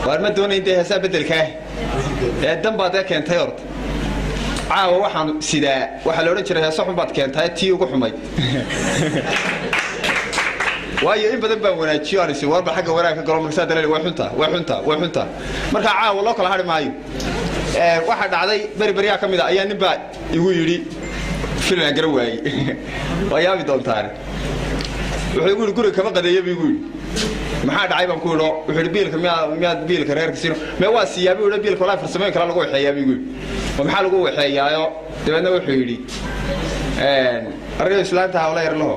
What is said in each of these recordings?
وارما دون انت حساب بدلكاه دم بعد كنت هيرت caawa waxaan sidaa waxa la oran jiray heeso xun baad keentay tii ugu xumay waayo in badan baan wanaajiyo aan si warba xagga wanaagga garoonka saadalay way xunta marka caawa loo kala hari maayo waxa dhacday bari kamid ah ayaa nin baa igu yiri filan gar waay waayabi doontaan wuxuu igu guriga kama qadeeyay igu yiri maxaa dhacay baan ku yiro wuxuu biilka miyaad biilka reerka siino ma waa siyaabi uu biilka walaal farsamooyin kala lagu waxeeyaa igu yiri maxaa lagu waxeeyaayo dabadna wuxuu yiri arrin islaanta hawla yar laho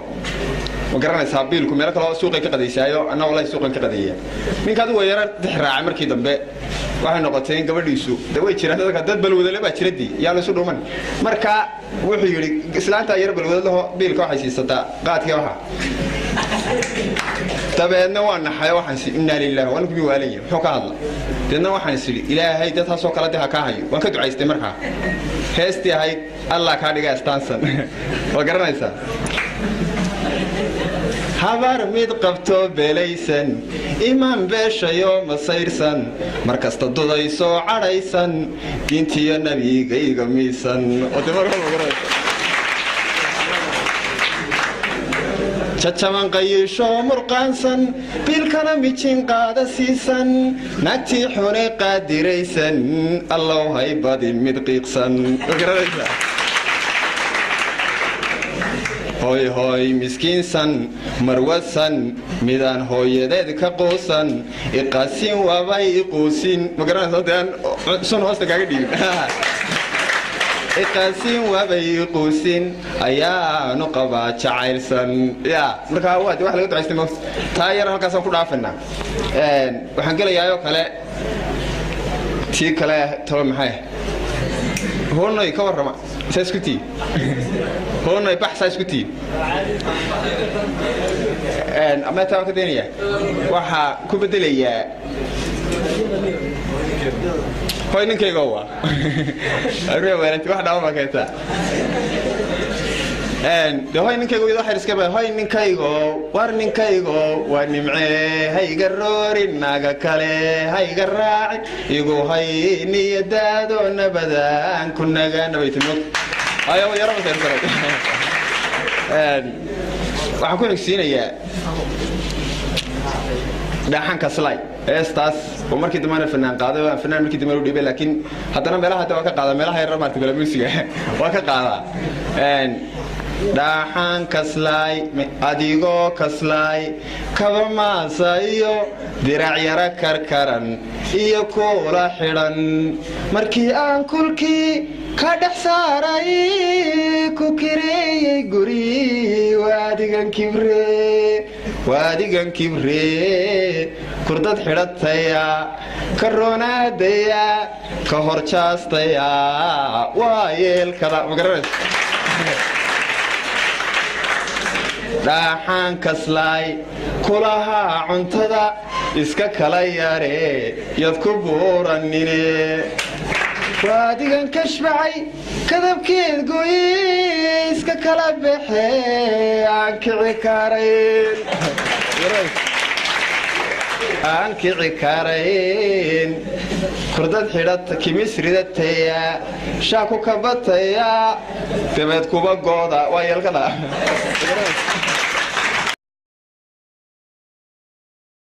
ma garanaysaa biilku meel kale oo suuqa ka qadeysaayo ana walaal suuqa ka qadeeyaa ninka adu weerar dixraac markii dambe waxay noqotay in gabadhiisu way jiraan dadka dad balwadale baa jiradii yaa la soo dhuuman marka wuxuu yiri islaanta yar balwadale laho biilka waxay siisataa qaadkii waxa tabeedna waan naxay waxaan si inna lillahi wa inna ilaihi raaji'uun wuxuu ka hadla deedna waxaan isiri ilaahay dad taasoo kala dhaha ka hayo waan ka ducaystay markaa heestii ahayd Allah ka dhiga istaansan waa garanaysaa habar mid qabto beelaysan iman beeshayo masayrsan markasta dudayso cadhaysan diintiyo nabigayga miisan oo tamarka garanaysaa chachaman qayisho murqansan bilkana mijin qaada siisan nagti xune qaadiraysan allah hay badi mid qiiqsan garanaysaa hoy hoy miskiinsan marwasan midaan hooyadeed ka qoosan iqaasin waabay iquusin magaranaysaa sun hoosta kaaga dhigin iqaasin waabay iquusin ayaanu qabaa jacaylsan ya markaa wax laga ducaystay ma taa yar halkaasaan ku dhaafanaa waxaan gelayaa kale tii kale tolo maxay hoonoy ka warrama ساسكتي هون يبحث ساسكتي أما تاو كدنيا وها كبدلية هاي نكى جوا أروي وين تروح داو ما كيتا ده هاي نكى جوا ده حرس كبا هاي نكى جوا وار نكى جوا ونمعه هاي جروري ناقة كله هاي جراعي يجو هاي نيداد ونبذان كنا جانا بيتموت أيوة يا رب سيرك وحكون كسينية دحين كسلاي استاس ومركي دمان الفنان قاضي فنان مركي دمان ودي لكن حتى أنا ملاها توقع قاضي ملاها يرى ما تقول موسيقى وقع قاضي دحين كسلاي أديكو كسلاي كبما سايو دراع يرى كركرن iyo kula xiran markii aan kulkii ka dhax saaray ku kireeyay guri waadigan kibre kurdad xidhataya karoonadaya ka horjaastaya waayeel kala magaranaysa dhaxan kaslay kulaha cuntada iska kala yare yad ku buuranine waadigan kashbacay kadabkeed gooy iska kala baxay aan kici karayn kurdad xidhata kimisridataya shaaku kabataya dabeed kuba gooda waa yeelkada